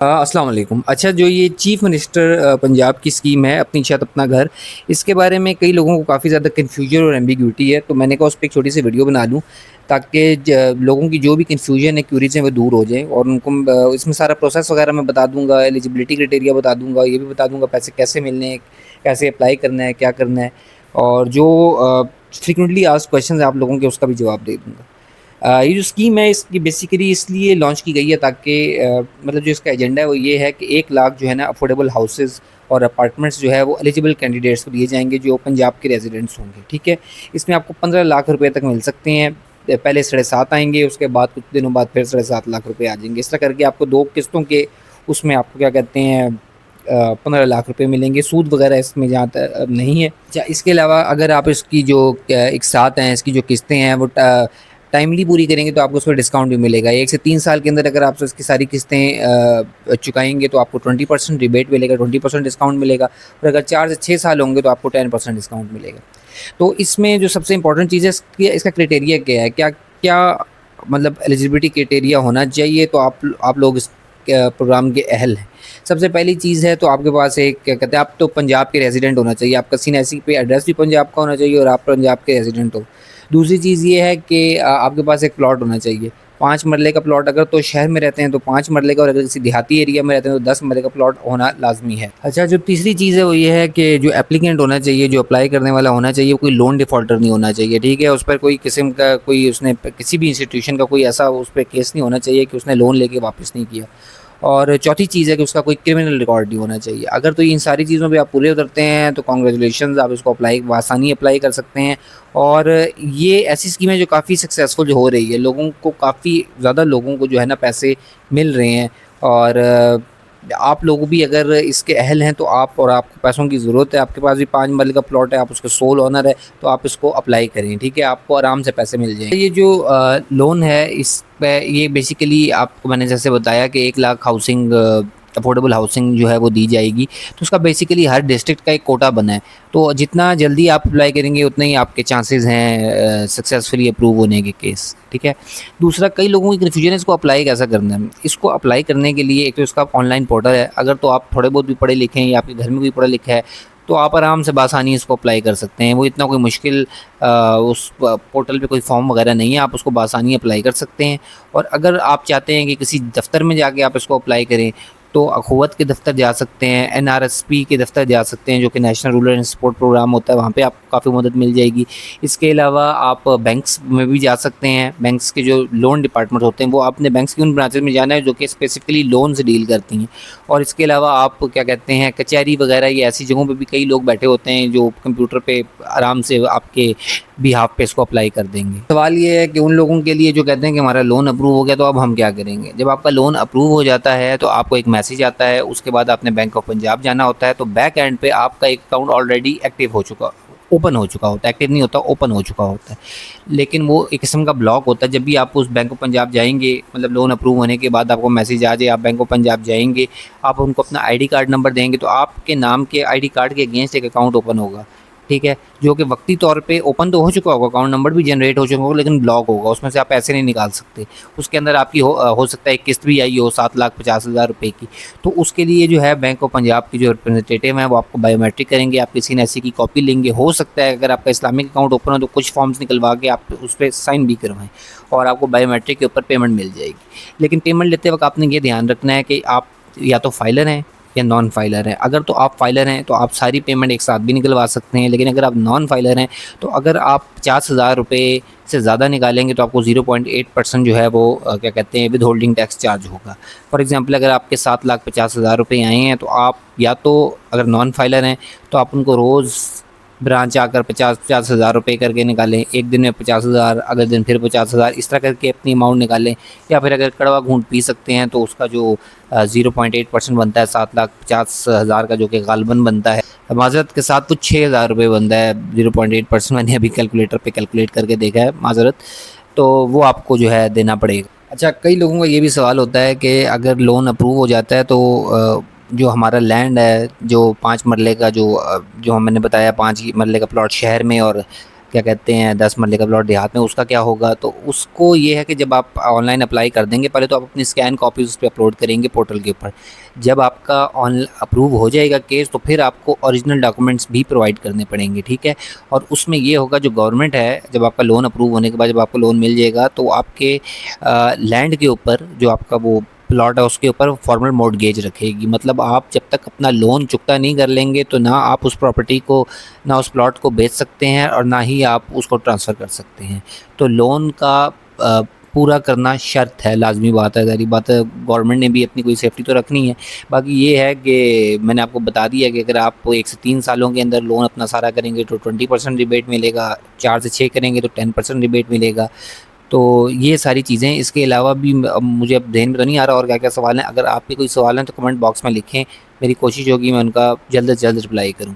अस्सलाम वालेकुम। अच्छा, जो ये चीफ़ मिनिस्टर पंजाब की स्कीम है अपनी छत अपना घर, इसके बारे में कई लोगों को काफ़ी ज़्यादा कन्फ्यूजन और एम्बिग्यूटी है, तो मैंने कहा उस पे एक छोटी सी वीडियो बना दूँ ताकि लोगों की जो भी कन्फ्यूजन है, क्यूरीज हैं, वो दूर हो जाएँ। और उनको इसमें सारा प्रोसेस वगैरह मैं बता दूंगा, एलिजिबिलिटी क्राइटेरिया बता दूंगा, ये भी बता दूंगा पैसे कैसे मिलने हैं, कैसे अप्लाई करना है, क्या करना है, और जो फ्रिक्वेंटली आस्क्ड क्वेश्चन आप लोगों के उसका भी जवाब दे दूंगा। ये जो स्कीम है इसकी बेसिकली इसलिए लॉन्च की गई है ताकि मतलब जो इसका एजेंडा है वो ये है कि 1 लाख जो है ना अफोर्डेबल हाउसेस और अपार्टमेंट्स जो है वो एलिजिबल कैंडिडेट्स को दिए जाएंगे जो पंजाब के रेजिडेंट्स होंगे। ठीक है, इसमें आपको 15 लाख रुपए तक मिल सकते हैं। पहले 7.5 आएंगे, उसके बाद कुछ दिनों बाद फिर 7.5 लाख रुपए आ जाएंगे। इस तरह करके आपको 2 किस्तों के उसमें आपको क्या कहते हैं 15 लाख रुपए मिलेंगे। सूद वगैरह इसमें जहाँ तक नहीं है। अच्छा, इसके अलावा अगर आप इसकी जो एक साथ हैं, इसकी जो किस्तें हैं वो टाइमली पूरी करेंगे तो आपको उस पर डिस्काउंट भी मिलेगा। 1 से 3 साल के अंदर अगर आप इसकी सारी किस्तें चुकाएंगे तो आपको 20% रिबेट मिलेगा, 20% डिस्काउंट मिलेगा। और अगर 4 से 6 साल होंगे तो आपको 10% डिस्काउंट मिलेगा। तो इसमें जो सबसे इंपॉर्टेंट चीज़ है इसका क्राइटेरिया क्या है, क्या क्या मतलब एलिजिबिलिटी क्राइटेरिया होना चाहिए तो आप लोग इस प्रोग्राम के अहल हैं। सबसे पहली चीज़ है तो आपके पास एक क्या कहते हैं, आप तो पंजाब के रेजिडेंट होना चाहिए, आपका सीएनआईसी पे एड्रेस भी पंजाब का होना चाहिए और आप पंजाब के रेजिडेंट हो। दूसरी चीज़ ये है कि आपके पास एक प्लॉट होना चाहिए, 5 मरले का प्लॉट। अगर तो शहर में रहते हैं तो 5 मरले का, और अगर किसी देहाती एरिया में रहते हैं तो 10 मरले का प्लॉट होना लाजमी है। अच्छा, जो तीसरी चीज़ है वो ये है कि जो एप्लीकेंट होना चाहिए, जो अप्लाई करने वाला होना चाहिए, वो कोई लोन डिफ़ॉल्टर नहीं होना चाहिए। ठीक है, उस पर कोई किस्म का कोई उसने किसी भी इंस्टीट्यूशन का कोई ऐसा उस पर केस नहीं होना चाहिए कि उसने लोन लेके वापस नहीं किया। और चौथी चीज़ है कि उसका कोई क्रिमिनल रिकॉर्ड नहीं होना चाहिए। अगर तो इन सारी चीज़ों पे आप पूरे उतरते हैं तो कांग्रेचुलेशंस, आप इसको अप्लाई बआसानी अप्लाई कर सकते हैं। और ये ऐसी स्कीम है जो काफ़ी सक्सेसफुल जो हो रही है, लोगों को काफ़ी ज़्यादा लोगों को जो है ना पैसे मिल रहे हैं। और आप लोग भी अगर इसके अहल हैं तो आप, और आपको पैसों की ज़रूरत है, आपके पास भी 5 मरले का प्लॉट है, आप उसके सोल ओनर है, तो आप इसको अप्लाई करें। ठीक है, आपको आराम से पैसे मिल जाएंगे। ये जो लोन है इस पे ये बेसिकली आपको मैंने जैसे बताया कि 1 लाख हाउसिंग अफोर्डेबल हाउसिंग जो है वो दी जाएगी। तो उसका बेसिकली हर डिस्ट्रिक्ट का एक कोटा बना है, तो जितना जल्दी आप अप्लाई करेंगे उतने ही आपके चांसेस हैं सक्सेसफुली अप्रूव होने के केस। ठीक है, दूसरा कई लोगों की कन्फ्यूजन है इसको अप्लाई कैसा करना है। इसको अप्लाई करने के लिए एक तो इसका ऑनलाइन पोर्टल है, अगर तो आप थोड़े बहुत भी पढ़े लिखे हैं या आपके घर में कोई पढ़ा लिखा है तो आप आराम से बासानी इसको अप्लाई कर सकते हैं। वो इतना कोई मुश्किल उस पोर्टल पे कोई फॉर्म वगैरह नहीं है, आप उसको बासानी अप्लाई कर सकते हैं। और अगर आप चाहते हैं कि किसी दफ्तर में जाके आप इसको अप्लाई करें तो अखुवत के दफ्तर जा सकते हैं, एनआरएसपी के दफ्तर जा सकते हैं जो कि national rural and support program होता है, वहाँ पे आपको काफ़ी मदद मिल जाएगी। इसके अलावा आप बैंक्स में भी जा सकते हैं, बैंक्स के जो लोन डिपार्टमेंट होते हैं वो आपने बैंक्स की उन ब्रांचेज में जाना है जो कि स्पेसिफिकली लोन से डील करती हैं। और इसके अलावा आप क्या कहते हैं कचहरी वगैरह या ऐसी जगहों पे भी कई लोग बैठे होते हैं जो कंप्यूटर पे आराम से आपके बिहाफ पे इसको अप्लाई कर देंगे। सवाल ये है कि उन लोगों के लिए जो कहते हैं कि हमारा लोन अप्रूव हो गया तो अब हम क्या करेंगे। जब आपका लोन अप्रूव हो जाता है तो आपको एक मैसेज आता है, उसके बाद आपने बैंक ऑफ पंजाब जाना होता है, तो बैक एंड पे आपका एक अकाउंट ऑलरेडी एक्टिव हो चुका, ओपन हो चुका होता है, एक्टिव नहीं होता, ओपन हो चुका होता है। लेकिन वो एक किस्म का ब्लॉक होता है। जब भी आप उस बैंक ऑफ पंजाब जाएंगे, मतलब लोन अप्रूव होने के बाद आपको मैसेज आ जाए, आप बैंक ऑफ पंजाब जाएंगे, आप उनको अपना आईडी कार्ड नंबर देंगे तो आपके नाम के आईडी कार्ड के अगेंस्ट एक अकाउंट ओपन होगा। ठीक है, जो कि वक्ती तौर पे ओपन तो हो चुका होगा, अकाउंट नंबर भी जनरेट हो चुका होगा, लेकिन ब्लॉक होगा, उसमें से आप पैसे नहीं निकाल सकते। उसके अंदर आपकी हो सकता है एक किस्त भी आई हो 7,50,000 रुपये की। तो उसके लिए जो है बैंक ऑफ पंजाब की जो रिप्रेजेंटेटिव हैं वो आपको बायोमेट्रिक करेंगे, आपकी सीएनआईसी की कॉपी लेंगे। हो सकता है अगर आपका इस्लामिक अकाउंट ओपन हो तो कुछ फॉर्म्स निकलवा के आप उस पर साइन भी करवाएं और आपको बायोमेट्रिक के ऊपर पेमेंट मिल जाएगी। लेकिन पेमेंट लेते वक्त आपने ये ध्यान रखना है कि आप या तो फाइलर हैं या नॉन फाइलर हैं। अगर तो आप फाइलर हैं तो आप सारी पेमेंट एक साथ भी निकलवा सकते हैं, लेकिन अगर आप नॉन फाइलर हैं तो अगर आप 50,000 रुपये से ज़्यादा निकालेंगे तो आपको 0.8% जो है वो क्या कहते हैं विद होल्डिंग टैक्स चार्ज होगा। फॉर एग्जांपल अगर आपके 7,50,000 रुपये आए हैं तो आप या तो अगर नॉन फाइलर हैं तो आप उनको रोज़ ब्रांच आकर 50,000 रुपये करके निकालें, एक दिन में 50,000, अगले दिन फिर 50,000, इस तरह करके अपनी अमाउंट निकालें। या फिर अगर कड़वा घूंट पी सकते हैं तो उसका जो 0.8% बनता है 7,50,000 का, जो कि गालबन बनता है, माजरत के साथ, तो 6,000 रुपये बनता है 0.8%। मैंने अभी कैलकुलेटर पे कैलकुलेट करके देखा है, माजरत, तो वो आपको जो है देना पड़ेगा। अच्छा, कई लोगों का ये भी सवाल होता है कि अगर लोन अप्रूव हो जाता है तो जो हमारा लैंड है, जो 5 मरले का जो मैंने बताया 5 मरले का प्लॉट शहर में और क्या कहते हैं 10 मरले का प्लॉट देहात में, उसका क्या होगा। तो उसको ये है कि जब आप ऑनलाइन अप्लाई कर देंगे, पहले तो आप अपनी स्कैन कॉपीज़ उस पे अपलोड करेंगे पोर्टल के ऊपर। जब आपका ऑन अप्रूव हो जाएगा केस, तो फिर आपको ओरिजिनल डॉक्यूमेंट्स भी प्रोवाइड करने पड़ेंगे, ठीक है। और उसमें ये होगा, जो गवर्नमेंट है, जब आपका लोन अप्रूव होने के बाद जब आपको लोन मिल जाएगा, तो आपके लैंड के ऊपर जो आपका वो प्लॉट है उसके ऊपर फॉर्मल मॉर्टगेज रखेगी। मतलब आप जब तक अपना लोन चुकता नहीं कर लेंगे, तो ना आप उस प्रॉपर्टी को, ना उस प्लॉट को बेच सकते हैं और ना ही आप उसको ट्रांसफ़र कर सकते हैं। तो लोन का पूरा करना शर्त है, लाज़मी बात है, ज़ाहिर बात है, गवर्नमेंट ने भी अपनी कोई सेफ्टी तो रखनी है। बाकी ये है कि मैंने आपको बता दिया कि अगर आप 1 से 3 सालों के अंदर लोन अपना सारा करेंगे तो 20% रिबेट मिलेगा, 4 से 6 करेंगे तो 10% रिबेट मिलेगा। तो ये सारी चीज़ें, इसके अलावा भी अब मुझे अब ध्यान में तो नहीं आ रहा और क्या-क्या सवाल हैं। अगर आपके कोई सवाल हैं तो कमेंट बॉक्स में लिखें, मेरी कोशिश होगी मैं उनका जल्द से जल्द रिप्लाई करूँ।